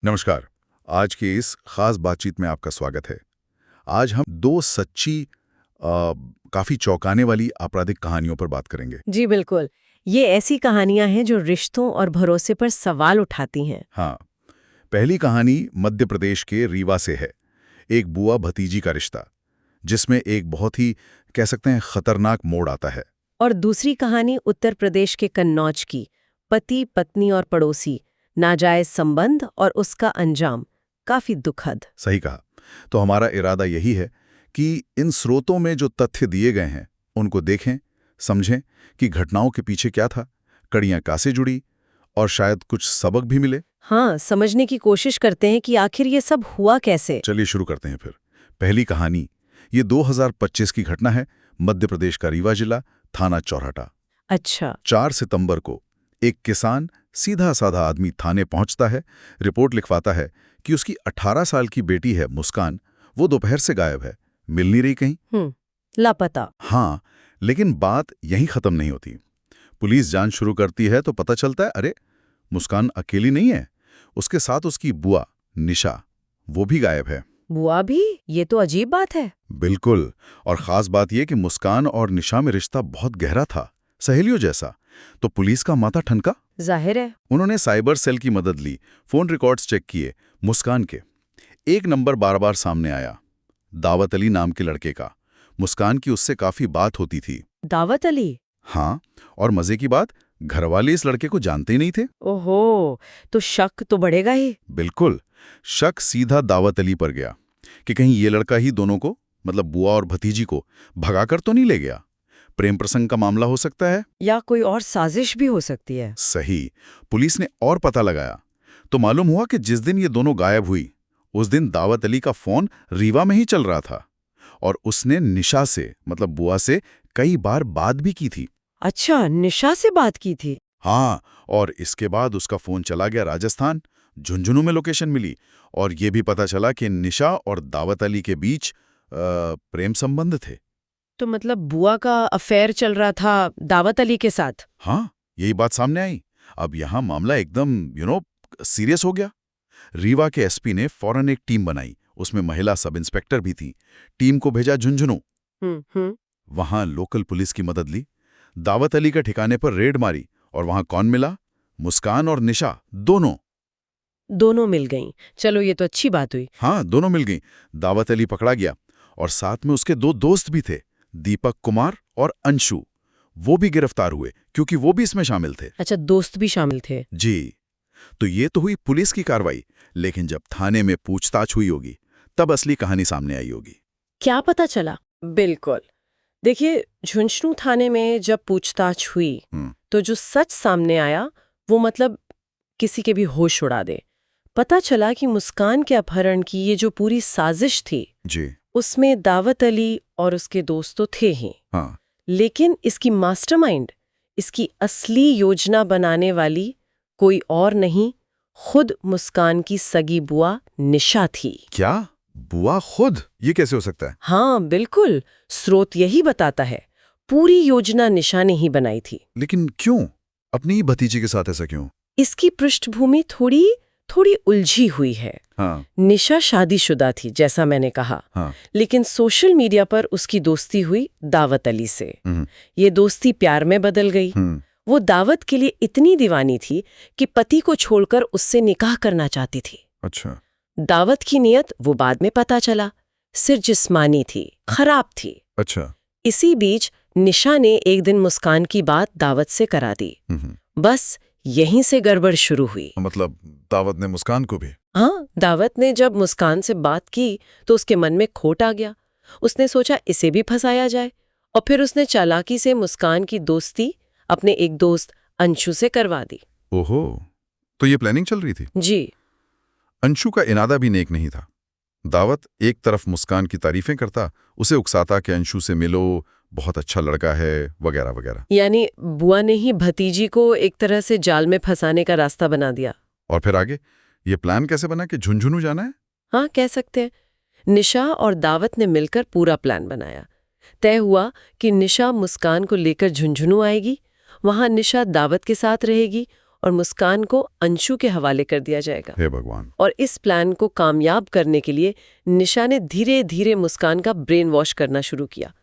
नमस्कार। आज की इस खास बातचीत में आपका स्वागत है। आज हम दो सच्ची काफी चौंकाने वाली आपराधिक कहानियों पर बात करेंगे। जी बिल्कुल। ये ऐसी कहानियां हैं जो रिश्तों और भरोसे पर सवाल उठाती हैं। हाँ, पहली कहानी मध्य प्रदेश के रीवा से है। एक बुआ भतीजी का रिश्ता, जिसमें एक बहुत ही कह सकते हैं खतरनाक मोड़ आता है। और दूसरी कहानी उत्तर प्रदेश के कन्नौज की, पति पत्नी और पड़ोसी, नाजायज संबंध और उसका अंजाम, काफी दुखद। सही कहा। तो हमारा इरादा यही है कि इन स्रोतों में जो तथ्य दिए गए हैं उनको देखें, समझें कि घटनाओं के पीछे क्या था, कड़ियां कैसे जुड़ी और शायद कुछ सबक भी मिले। हाँ, समझने की कोशिश करते हैं कि आखिर ये सब हुआ कैसे। चलिए शुरू करते हैं फिर। पहली कहानी ये 2025 की घटना है। मध्य प्रदेश का रीवा जिला, थाना चौराटा। अच्छा। 4 सितंबर को एक किसान, सीधा साधा आदमी थाने पहुंचता है। रिपोर्ट लिखवाता है कि उसकी 18 साल की बेटी है मुस्कान, वो दोपहर से गायब है, मिल नहीं रही कहीं। लापता। हाँ, लेकिन बात यहीं खत्म नहीं होती। पुलिस जांच शुरू करती है तो पता चलता है, अरे मुस्कान अकेली नहीं है, उसके साथ उसकी बुआ निशा, वो भी गायब है। बुआ भी? ये तो अजीब बात है। बिल्कुल। और खास बात यह कि मुस्कान और निशा में रिश्ता बहुत गहरा था, सहेलियों जैसा। तो पुलिस का माथा ठनका। जाहिर है। उन्होंने साइबर सेल की मदद ली, फोन रिकॉर्ड्स चेक किए। मुस्कान के एक नंबर बार बार सामने आया, दावत अली नाम के लड़के का। मुस्कान की उससे काफी बात होती थी। दावत अली? हाँ, और मजे की बात, घरवाले इस लड़के को जानते ही नहीं थे। ओहो, तो शक तो बढ़ेगा ही। बिल्कुल। शक सीधा दावत अली पर गया कि कहीं ये लड़का ही दोनों को, मतलब बुआ और भतीजी को, भगाकर तो नहीं ले गया। प्रेम प्रसंग का मामला हो सकता है, या कोई और साजिश भी हो सकती है। सही। पुलिस ने और पता लगाया तो मालूम हुआ कि जिस दिन ये दोनों गायब हुई उस दिन दावत अली का फोन रीवा में ही चल रहा था और उसने निशा से, मतलब बुआ से, कई बार बात भी की थी। अच्छा, निशा से बात की थी? हाँ, और इसके बाद उसका फोन चला गया राजस्थान। झुंझुनू में लोकेशन मिली और ये भी पता चला कि निशा और दावत अली के बीच प्रेम संबंध थे। तो मतलब बुआ का अफेयर चल रहा था दावत अली के साथ? हाँ, यही बात सामने आई। अब यहाँ मामला एकदम सीरियस हो गया। रीवा के एसपी ने फौरन एक टीम बनाई, उसमें महिला सब इंस्पेक्टर भी थी। टीम को भेजा झुंझुनू। हम्म। वहां लोकल पुलिस की मदद ली, दावत अली के ठिकाने पर रेड मारी और वहां कौन मिला? मुस्कान और निशा, दोनों। दोनों मिल गईं। चलो, ये तो अच्छी बात हुई। हाँ, दोनों मिल गई। दावत अली पकड़ा गया और साथ में उसके 2 दोस्त भी थे, दीपक कुमार और अंशु। वो भी गिरफ्तार हुए क्योंकि वो भी इसमें शामिल थे। अच्छा, दोस्त भी शामिल थे? जी। तो ये तो हुई पुलिस की कार्रवाई, लेकिन जब थाने में पूछताछ हुई होगी तब असली कहानी सामने आई होगी। क्या पता चला? बिल्कुल। देखिए, झुंझुनू थाने में जब पूछताछ हुई तो जो सच सामने आया वो मतलब किसी के भी होश उड़ा दे। पता चला कि मुस्कान के अपहरण की ये जो पूरी साजिश थी, जी। उसमें दावत अली और उसके दोस्त तो थे ही, हाँ। लेकिन इसकी मास्टरमाइंड, इसकी असली योजना बनाने वाली कोई और नहीं, खुद मुस्कान की सगी बुआ निशा थी। क्या? बुआ खुद? ये कैसे हो सकता है? हाँ बिल्कुल, स्रोत यही बताता है। पूरी योजना निशा ने ही बनाई थी। लेकिन क्यों? अपनी ही भतीजी के साथ ऐसा क्यों? इसकी पृष्ठभूमि थोड़ी उलझी हुई है। हाँ। निशा शादीशुदा थी, जैसा मैंने कहा। हाँ। लेकिन सोशल मीडिया पर उसकी दोस्ती हुई दावत अली से। ये दोस्ती प्यार में बदल गई। वो दावत के लिए इतनी दीवानी थी कि पति को छोड़कर उससे निकाह करना चाहती थी। अच्छा। दावत की नीयत वो बाद में पता चला, सिर्फ जिस्मानी थी, खराब थी। अच्छा। इसी बीच निशा ने एक दिन मुस्कान की बात दावत से करा दी। बस यहीं से गड़बड़ शुरू हुई। मतलब दावत ने मुस्कान को भी? हाँ, दावत ने जब मुस्कान से बात की तो उसके मन में खोट आ गया। उसने सोचा इसे भी फंसाया जाए और फिर उसने चालाकी से मुस्कान की दोस्ती अपने एक दोस्त अंशु से करवा दी। ओहो, तो ये प्लानिंग चल रही थी। जी। अंशु का इरादा भी नेक नहीं था। दावत एक तरफ मुस्कान की तारीफें करता, उसे उकसाता कि अंशु से मिलो, बहुत अच्छा लड़का है, वगैरह वगैरह। यानी बुआ ने ही भतीजी को एक तरह से जाल में फंसाने का रास्ता बना दिया। और फिर आगे ये प्लान कैसे बना कि झुंझुनू जाना है? हाँ, कह सकते हैं। निशा और दावत ने मिलकर पूरा प्लान बनाया। तय हुआ कि निशा मुस्कान को लेकर झुंझुनू आएगी, वहां निशा दावत के साथ रहेगी और मुस्कान को अंशु के हवाले कर दिया जाएगा। हे भगवान। और इस प्लान को कामयाब करने के लिए निशा ने धीरे धीरे मुस्कान का ब्रेन वॉश करना शुरू किया।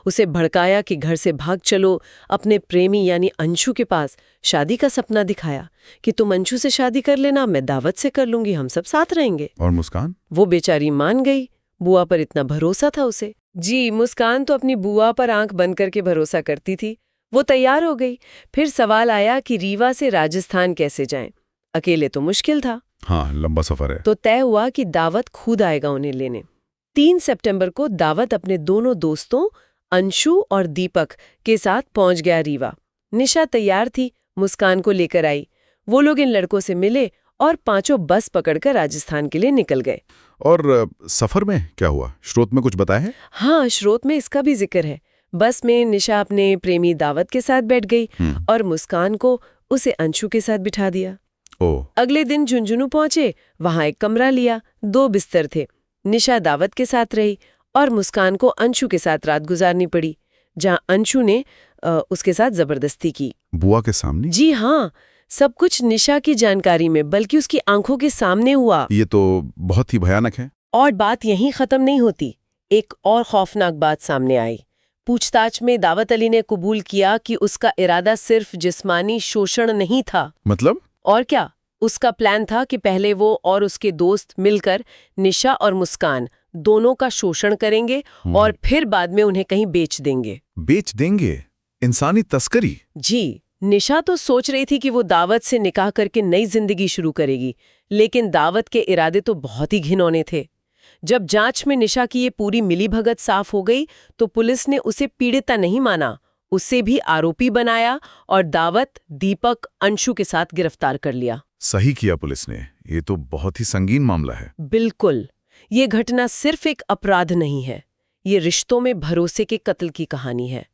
उसे भड़काया कि घर से भाग चलो, अपने प्रेमी यानी अंशु के पास शादी का सपना दिखाया कि तुम अंशु से शादी कर लेना, मैं दावत से कर लूंगी, हम सब साथ रहेंगे। और मुस्कान? वो बेचारी मान गई, बुआ पर इतना भरोसा था उसे। जी, मुस्कान तो अपनी बुआ पर आंख बंद करके भरोसा करती थी। वो तैयार हो गई। फिर सवाल आया कि रीवा से राजस्थान कैसे जाएं? अकेले तो मुश्किल था। हाँ, लंबा सफर है। तो तय हुआ कि दावत खुद आएगा उन्हें लेने। 3 सितंबर को दावत अपने दोनों दोस्तों अंशु और दीपक के साथ पहुंच गया रीवा। निशा तैयार थी, मुस्कान को लेकर आई। वो लोग इन लड़कों से मिले और पांचों बस पकड़कर राजस्थान के लिए निकल गए। और सफर में क्या हुआ? स्रोत में कुछ बताया है? हाँ, स्रोत में इसका भी जिक्र है। बस में निशा अपने प्रेमी दावत के साथ बैठ गई और मुस्कान को उसे अंशु के साथ बिठा दिया। अगले दिन झुंझुनू पहुंचे, वहां एक कमरा लिया, 2 बिस्तर थे। निशा दावत के साथ रही और मुस्कान को अंशु के साथ रात गुजारनी पड़ी, जहां अंशु ने उसके साथ जबरदस्ती की। बुआ के सामने? जी हाँ, सब कुछ निशा की जानकारी में, बल्कि उसकी आंखों के सामने हुआ। ये तो बहुत ही भयानक है। और बात यहीं खत्म नहीं होती। एक और खौफनाक बात सामने आई। पूछताछ में दावत अली ने कबूल किया कि उसका इरादा सिर्फ जिस्मानी शोषण नहीं था। मतलब? और क्या, उसका प्लान था कि पहले वो और उसके दोस्त मिलकर निशा और मुस्कान दोनों का शोषण करेंगे और फिर बाद में उन्हें कहीं बेच देंगे। बेच देंगे? इंसानी तस्करी? जी, निशा तो सोच रही थी कि वो दावत से निकाह करके नई जिंदगी शुरू करेगी, लेकिन दावत के इरादे तो बहुत ही घिनौने थे। जब जांच में निशा की ये पूरी मिलीभगत साफ हो गई तो पुलिस ने उसे पीड़िता नहीं माना, उसे भी आरोपी बनाया और दावत, दीपक, अंशु के साथ गिरफ्तार कर लिया। सही किया पुलिस ने। ये तो बहुत ही संगीन मामला है। बिल्कुल। ये घटना सिर्फ एक अपराध नहीं है, ये रिश्तों में भरोसे के कत्ल की कहानी है।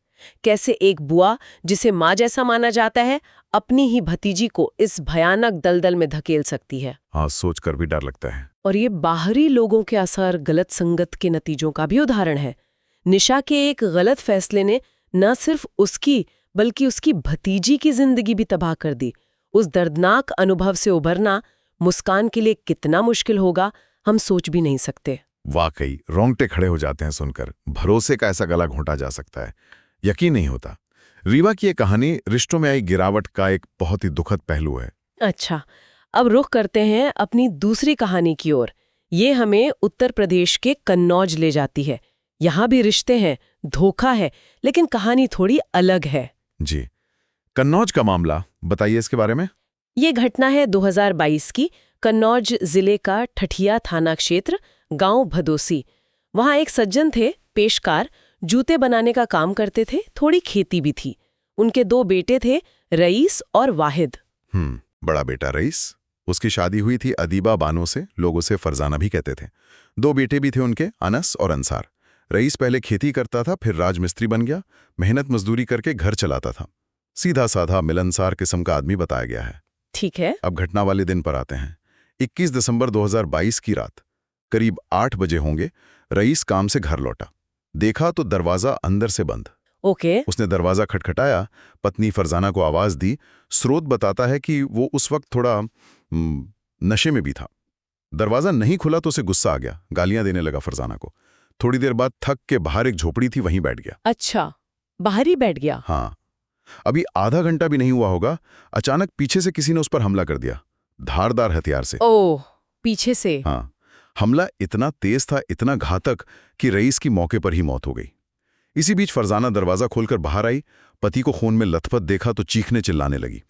कैसे एक बुआ, जिसे माँ जैसा माना जाता है, अपनी ही भतीजी को इस भयानक दलदल में धकेल सकती है। हाँ, सोचकर भी डर लगता है। और ये बाहरी लोगों के असर, गलत संगत के नतीजों का भी उदाहरण है। निशा के एक गलत फैसले ने न सिर्फ उसकी बल्कि उसकी भतीजी की जिंदगी भी तबाह कर दी। उस दर्दनाक अनुभव से उभरना मुस्कान के लिए कितना मुश्किल होगा, हम सोच भी नहीं सकते। वाकई रोंगटे खड़े हो जाते हैं सुनकर। भरोसे का ऐसा गला घोंटा जा सकता है, यकीन नहीं होता। रीवा की ये कहानी रिश्तों में आई गिरावट का एक बहुत ही दुखद पहलू है। अच्छा, अब रुख करते हैं अपनी दूसरी कहानी की ओर। ये हमें उत्तर प्रदेश के कन्नौज ले जाती है। यहाँ भी रिश्ते हैं, धोखा है, लेकिन कहानी थोड़ी अलग है। जी, कन्नौज का मामला बताइए इसके बारे में। ये घटना है 2022 की। कन्नौज जिले का ठठिया थाना क्षेत्र, गांव भदोसी। वहां एक सज्जन थे, पेशकार, जूते बनाने का काम करते थे, थोड़ी खेती भी थी। उनके 2 बेटे थे, रईस और वाहिद। बड़ा बेटा रईस, उसकी शादी हुई थी अदीबा बानो से, लोग उसे फरजाना भी कहते थे। 2 बेटे भी थे उनके, अनस और अंसार। रईस पहले खेती करता था, फिर राजमिस्त्री बन गया, मेहनत मजदूरी करके घर चलाता था। सीधा साधा मिलनसार किस्म का आदमी बताया गया है। ठीक है। अब घटना वाले दिन पर आते हैं। 21 दिसंबर 2022 की रात करीब 8 बजे होंगे, रईस काम से घर लौटा। देखा तो दरवाजा अंदर से बंद। ओके। उसने दरवाजा खटखटाया, पत्नी फरजाना को आवाज दी। स्रोत बताता है कि वो उस वक्त थोड़ा नशे में भी था। दरवाजा नहीं खुला तो उसे गुस्सा आ गया, गालियां देने लगा फरजाना को। थोड़ी देर बाद थक के बाहर एक झोपड़ी थी, वहीं बैठ गया। अच्छा, बाहर ही बैठ गया? हाँ। अभी आधा घंटा भी नहीं हुआ होगा, अचानक पीछे से किसी ने उस पर हमला कर दिया, धारदार हथियार से। ओह, पीछे से? हाँ। हमला इतना तेज था, इतना घातक कि रईस की मौके पर ही मौत हो गई। इसी बीच फरजाना दरवाजा खोलकर बाहर आई, पति को खून में लथपथ देखा तो चीखने चिल्लाने लगी।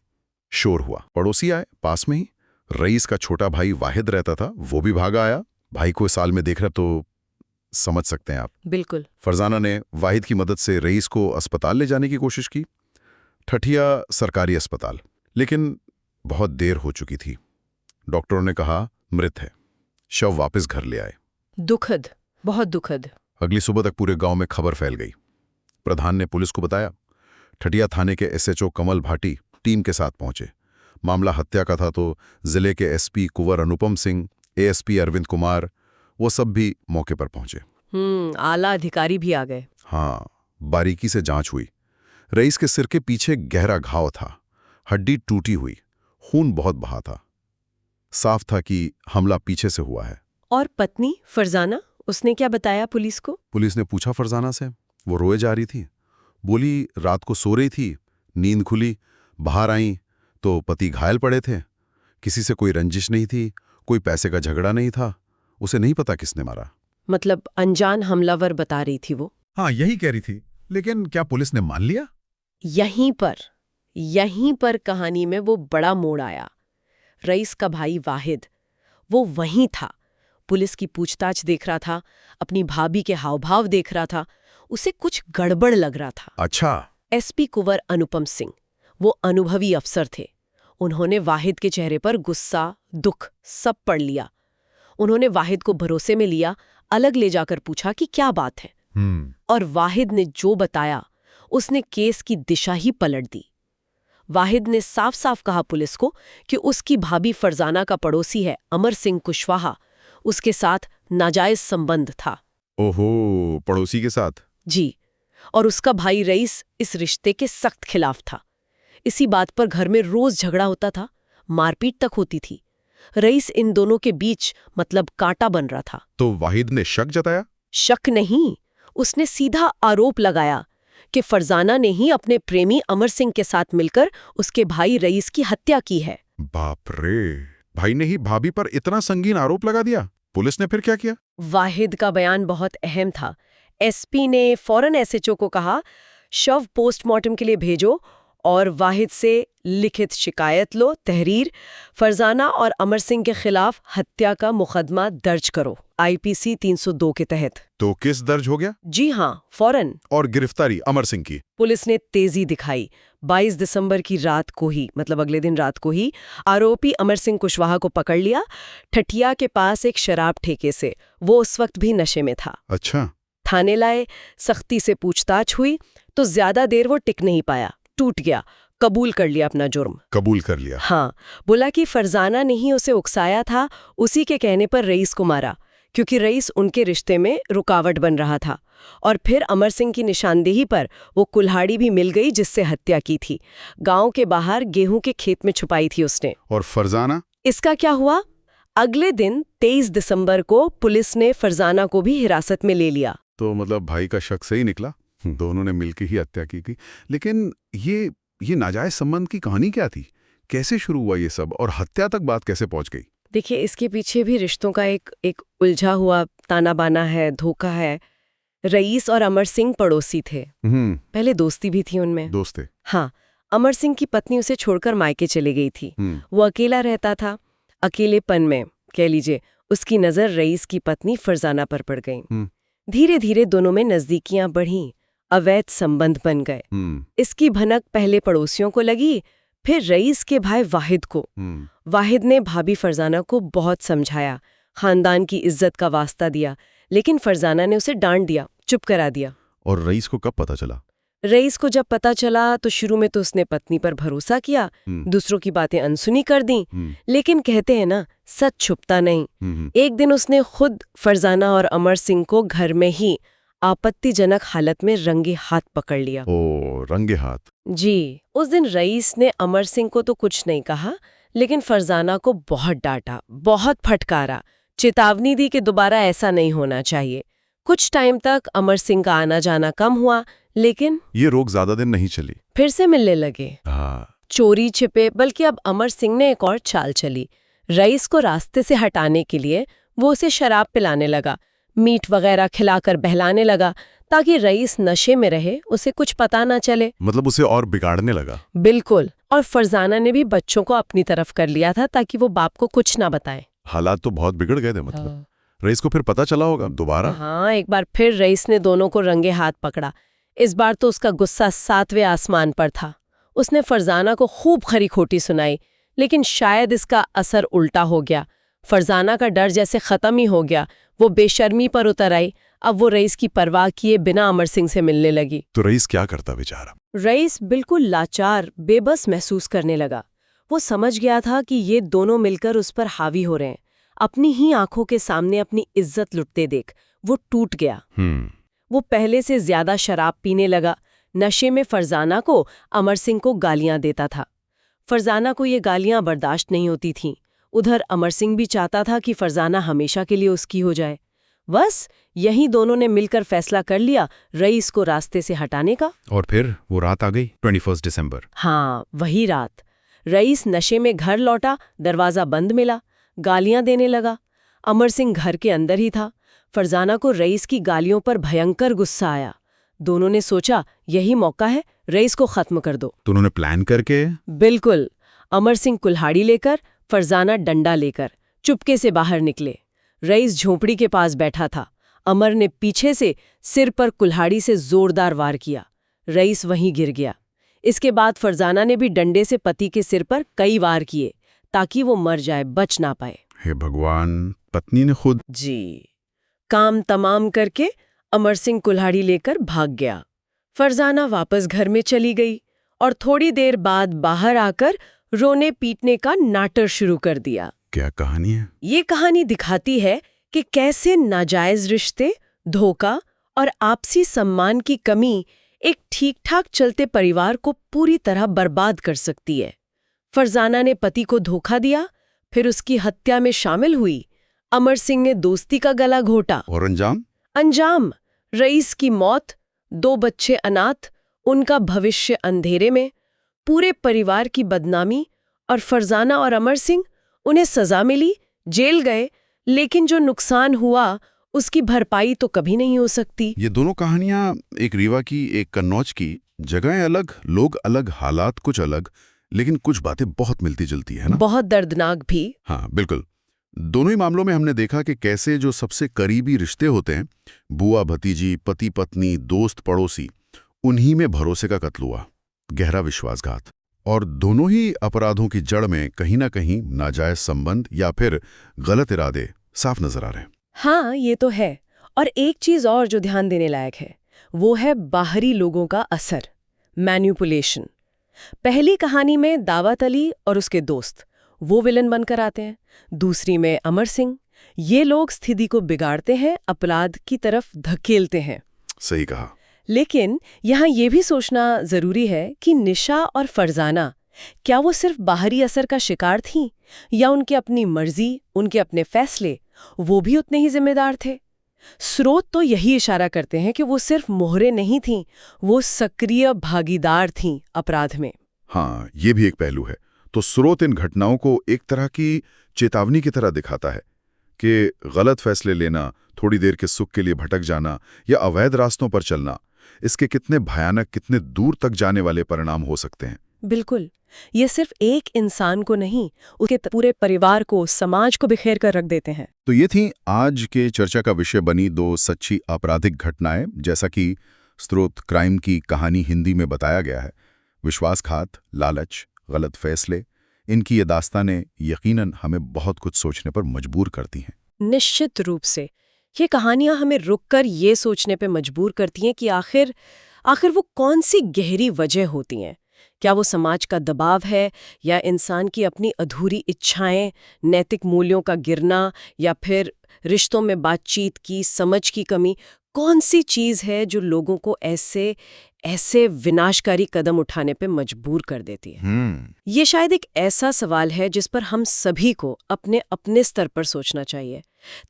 शोर हुआ, पड़ोसी आए, पास में ही रईस का छोटा भाई वाहिद रहता था, वो भी भागा आया। भाई को साल में देख रहा तो समझ सकते हैं आप। बिल्कुल। फरजाना ने वाहिद की मदद से रईस को अस्पताल ले जाने की कोशिश की, ठठिया सरकारी अस्पताल, लेकिन बहुत देर हो चुकी थी। डॉक्टरों ने कहा मृत है। शव वापस घर ले आए। दुखद, बहुत दुखद। अगली सुबह तक पूरे गांव में खबर फैल गई। प्रधान ने पुलिस को बताया। ठठिया थाने के एसएचओ कमल भाटी टीम के साथ पहुंचे। मामला हत्या का था तो जिले के एसपी कुंवर अनुपम सिंह, एएसपी अरविंद कुमार, वो सब भी मौके पर पहुंचे। आला अधिकारी भी आ गए। हाँ, बारीकी से जांच हुई। रईस के सिर के पीछे गहरा घाव था, हड्डी टूटी हुई, खून बहुत बहा था। साफ था कि हमला पीछे से हुआ है। और पत्नी फरजाना, उसने क्या बताया पुलिस को? पुलिस ने पूछा फरजाना से। वो रोए जा रही थी। बोली रात को सो रही थी, नींद खुली, बाहर आई तो पति घायल पड़े थे। किसी से कोई रंजिश नहीं थी, कोई पैसे का झगड़ा नहीं था। उसे नहीं पता किसने मारा। मतलब अनजान हमलावर बता रही थी वो। हाँ, यही कह रही थी। लेकिन क्या पुलिस ने मान लिया? यहीं पर कहानी में वो बड़ा मोड़ आया। रईस का भाई वाहिद, वो वहीं था। पुलिस की पूछताछ देख रहा था, अपनी भाभी के हाव भाव देख रहा था। उसे कुछ गड़बड़ लग रहा था। अच्छा। एसपी कुंवर अनुपम सिंह, वो अनुभवी अफसर थे। उन्होंने वाहिद के चेहरे पर गुस्सा, दुख सब पढ़ लिया। उन्होंने वाहिद को भरोसे में लिया, अलग ले जाकर पूछा कि क्या बात है। और वाहिद ने जो बताया, उसने केस की दिशा ही पलट दी। वाहिद ने साफ साफ कहा पुलिस को कि उसकी भाभी फरजाना का पड़ोसी है अमर सिंह कुशवाहा, उसके साथ नाजायज संबंध था। ओहो, पड़ोसी के साथ? जी, और उसका भाई रईस इस रिश्ते के सख्त खिलाफ था। इसी बात पर घर में रोज झगड़ा होता था, मारपीट तक होती थी। रईस इन दोनों के बीच मतलब कांटा बन रहा था। तो वाहिद ने शक जताया? शक नहीं, उसने सीधा आरोप लगाया कि फरजाना ने ही अपने प्रेमी अमर सिंह के साथ मिलकर उसके भाई रईस की हत्या की है। बाप रे, भाई ने ही भाभी पर इतना संगीन आरोप लगा दिया। पुलिस ने फिर क्या किया? वाहिद का बयान बहुत अहम था। एसपी ने फौरन एसएचओ को कहा, शव पोस्टमार्टम के लिए भेजो और वाहिद से लिखित शिकायत लो, तहरीर, फरजाना और अमर सिंह के खिलाफ हत्या का मुकदमा दर्ज करो आईपीसी 302 के तहत। तो केस दर्ज हो गया? जी हाँ, फौरन। और गिरफ्तारी अमर सिंह की? पुलिस ने तेजी दिखाई। 22 दिसंबर की रात को ही, मतलब अगले दिन रात को ही, आरोपी अमर सिंह कुशवाहा को पकड़ लिया, ठठिया के पास एक शराब ठेके से। वो उस वक्त भी नशे में था। अच्छा। थाने लाए, सख्ती से पूछताछ हुई तो ज्यादा देर वो टिक नहीं पाया, टूट गया, कबूल कर लिया अपना जुर्म। कबूल कर लिया? हाँ, बोला कि फरजाना ने ही उसे उकसाया था, उसी के कहने पर रईस को मारा, क्योंकि रईस उनके रिश्ते में रुकावट बन रहा था। और फिर अमर सिंह की निशानदेही पर वो कुल्हाड़ी भी मिल गई जिससे हत्या की थी। गांव के बाहर गेहूं के खेत में छुपाई थी उसने। और फरजाना? इसका क्या हुआ? अगले दिन 23 दिसंबर को पुलिस ने फरजाना को भी हिरासत में ले लिया। तो मतलब भाई का शक सही निकला, दोनों ने मिलकर ही हत्या की। लेकिन ये नाजायज संबंध की कहानी क्या थी? कैसे शुरू हुआ ये सब और हत्या तक बात कैसे पहुंच गई? देखिए, इसके पीछे भी रिश्तों का एक उलझा हुआ ताना बाना है, धोखा है। रईस और अमर सिंह पड़ोसी थे। पहले दोस्ती भी थी उनमें। दोस्त थे? हाँ, अमर सिंह की पत्नी उसे छोड़कर मायके चली गई थी। वो अकेला रहता था। अकेलेपन में कह लीजिए उसकी नजर रईस की पत्नी फरजाना पर पड़ गई। धीरे धीरे दोनों में नजदीकियां बढ़ीं, अवैध संबंध बन गए। इसकी भनक पहले पड़ोसियों को लगी, फिर रईस के भाई वाहिद को। वाहिद ने भाभी फरजाना को बहुत समझाया, खानदान की इज्जत का वास्ता दिया, लेकिन फरजाना ने उसे डांट दिया, चुप करा दिया। और रईस को कब पता चला? रईस को जब पता चला तो शुरू में तो उसने पत्नी पर भरोसा किया, दूसरों की बातें अनसुनी कर दी। लेकिन कहते हैं ना, सच छुपता नहीं। एक दिन उसने खुद फरजाना और अमर सिंह को घर में ही आपत्तिजनक हालत में रंगे हाथ पकड़ लिया। ओ, रंगे हाथ? जी, उस दिन रईस ने अमर सिंह को तो कुछ नहीं कहा, लेकिन फरजाना को बहुत डांटा, बहुत फटकारा, चेतावनी दी कि दोबारा ऐसा नहीं होना चाहिए। कुछ टाइम तक अमर सिंह का आना जाना कम हुआ, लेकिन ये रोक ज्यादा दिन नहीं चली। फिर से मिलने लगे। चोरी छिपे, बल्कि अब अमर सिंह ने एक और चाल चली। रईस को रास्ते से हटाने के लिए वो उसे शराब पिलाने लगा, मीट वगैरह खिलाकर बहलाने लगा, ताकि रईस नशे में रहे, उसे कुछ पता ना चले। मतलब उसे और बिगाड़ने लगा? बिल्कुल। और फरजाना ने भी बच्चों को अपनी तरफ कर लिया था ताकि वो बाप को कुछ ना बताए। हालात तो बहुत बिगड़ गए थे। मतलब रईस को फिर पता चला होगा दोबारा? हाँ, एक बार फिर रईस ने दोनों को रंगे हाथ पकड़ा। इस बार तो उसका गुस्सा 7वें आसमान पर था। उसने फरजाना को खूब खरी खोटी सुनाई, लेकिन शायद इसका असर उल्टा हो गया। फरजाना का डर जैसे खत्म ही हो गया। वो बेशर्मी पर उतर आई। अब वो रईस की परवाह किए बिना अमर सिंह से मिलने लगी। तो रईस क्या करता बेचारा? रईस बिल्कुल लाचार, बेबस महसूस करने लगा। वो समझ गया था कि ये दोनों मिलकर उस पर हावी हो रहे हैं। अपनी ही आंखों के सामने अपनी इज्जत लुटते देख वो टूट गया। वो पहले से ज्यादा शराब पीने लगा। नशे में फरजाना को, अमर सिंह को गालियां देता था। फरजाना को ये गालियां बर्दाश्त नहीं होती थीं। उधर अमर सिंह भी चाहता था कि फरजाना हमेशा के लिए उसकी हो जाए। बस यही दोनों ने मिलकर फैसला कर लिया रईस को रास्ते से हटाने का। और फिर वो रात आ गई, 21 दिसंबर। हाँ, वही रात। रईस नशे में घर लौटा, दरवाजा बंद मिला, गालियां देने लगा। अमर सिंह घर के अंदर ही था। फरजाना को रईस की गालियों पर भयंकर गुस्सा आया। दोनों ने सोचा यही मौका है, रईस को खत्म कर दो। तो उन्होंने प्लान करके बिल्कुल। अमर सिंह कुल्हाड़ी लेकर, फरजाना डंडा लेकर चुपके से बाहर निकले। रईस झोंपड़ी के पास बैठा था। अमर ने पीछे से सिर पर कुल्हाड़ी से जोरदार वार किया। रईस वहीं गिर गया। इसके बाद फरजाना ने भी डंडे से पति के सिर पर कई वार किए ताकि वो मर जाए, बच ना पाए। हे भगवान, पत्नी ने खुद। जी। काम तमाम करके अमर सिंह कुल्हाड़ी लेकर भाग गया। फरजाना वापस घर में चली गई और थोड़ी देर बाद बाहर आकर रोने पीटने का नाटक शुरू कर दिया। क्या कहानी है? ये कहानी दिखाती है कि कैसे नाजायज रिश्ते, धोखा और आपसी सम्मान की कमी एक ठीक-ठाक चलते परिवार को पूरी तरह बर्बाद कर सकती है। फरजाना ने पति को धोखा दिया, फिर उसकी हत्या में शामिल हुई। अमर सिंह ने दोस्ती का गला घोटा। और अंजाम? अंजाम रईस की मौत, 2 बच्चे अनाथ, उनका भविष्य अंधेरे में, पूरे परिवार की बदनामी। और फरजाना और अमर सिंह, उन्हें सजा मिली, जेल गए, लेकिन जो नुकसान हुआ उसकी भरपाई तो कभी नहीं हो सकती। ये दोनों कहानियां, एक रीवा की, एक कन्नौज की, जगहें अलग, लोग अलग, हालात कुछ अलग, लेकिन कुछ बातें बहुत मिलती जुलती है ना? बहुत दर्दनाक भी। हाँ बिल्कुल। दोनों ही मामलों में हमने देखा कि कैसे जो सबसे करीबी रिश्ते होते हैं, बुआ भतीजी, पति पत्नी, दोस्त पड़ोसी, उन्हीं में भरोसे का कत्ल हुआ, गहरा विश्वासघात। और दोनों ही अपराधों की जड़ में कहीं ना कहीं नाजायज संबंध या फिर गलत इरादे साफ नजर आ रहे हैं। हाँ, ये तो है। और एक चीज और जो ध्यान देने लायक है, वो है बाहरी लोगों का असर, मैनिपुलेशन। पहली कहानी में दावत अली और उसके दोस्त, वो विलन बनकर आते हैं। दूसरी में अमर सिंह। ये लोग स्थिति को बिगाड़ते हैं, अपराध की तरफ धकेलते हैं। सही कहा। लेकिन यहाँ ये भी सोचना जरूरी है कि निशा और फरजाना, क्या वो सिर्फ बाहरी असर का शिकार थीं, या उनकी अपनी मर्जी, उनके अपने फैसले, वो भी उतने ही जिम्मेदार थे? स्रोत तो यही इशारा करते हैं कि वो सिर्फ मोहरे नहीं थीं, वो सक्रिय भागीदार थीं अपराध में। हाँ, ये भी एक पहलू है। तो स्रोत इन घटनाओं को एक तरह की चेतावनी की तरह दिखाता है कि गलत फैसले लेना, थोड़ी देर के सुख के लिए भटक जाना या अवैध रास्तों पर चलना, इसके कितने भयानक, कितने दूर तक जाने वाले परिणाम हो सकते हैं। बिल्कुल। ये सिर्फ एक इंसान को नहीं, उसके पूरे परिवार को, समाज को बिखेर कर रख देते हैं। तो ये थी आज के चर्चा का विषय बनी 2 सच्ची आपराधिक घटनाएं, जैसा कि स्रोत क्राइम की कहानी हिंदी में बताया गया है। विश्वासघात, लालच, गलत फैसले, इनकी ये दास्तानें यकीनन हमें बहुत कुछ सोचने पर मजबूर करती हैं। निश्चित रूप से ये कहानियां हमें रुककर ये सोचने पे मजबूर करती हैं कि आखिर वो कौन सी गहरी वजह होती हैं। क्या वो समाज का दबाव है, या इंसान की अपनी अधूरी इच्छाएं, नैतिक मूल्यों का गिरना, या फिर रिश्तों में बातचीत की समझ की कमी? कौन सी चीज है जो लोगों को ऐसे विनाशकारी कदम उठाने पे मजबूर कर देती है? ये शायद एक ऐसा सवाल है जिस पर हम सभी को अपने अपने स्तर पर सोचना चाहिए,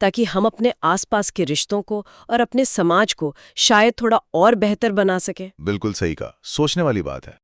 ताकि हम अपने आसपास के रिश्तों को और अपने समाज को शायद थोड़ा और बेहतर बना सकें। बिल्कुल सही कहा, सोचने वाली बात है।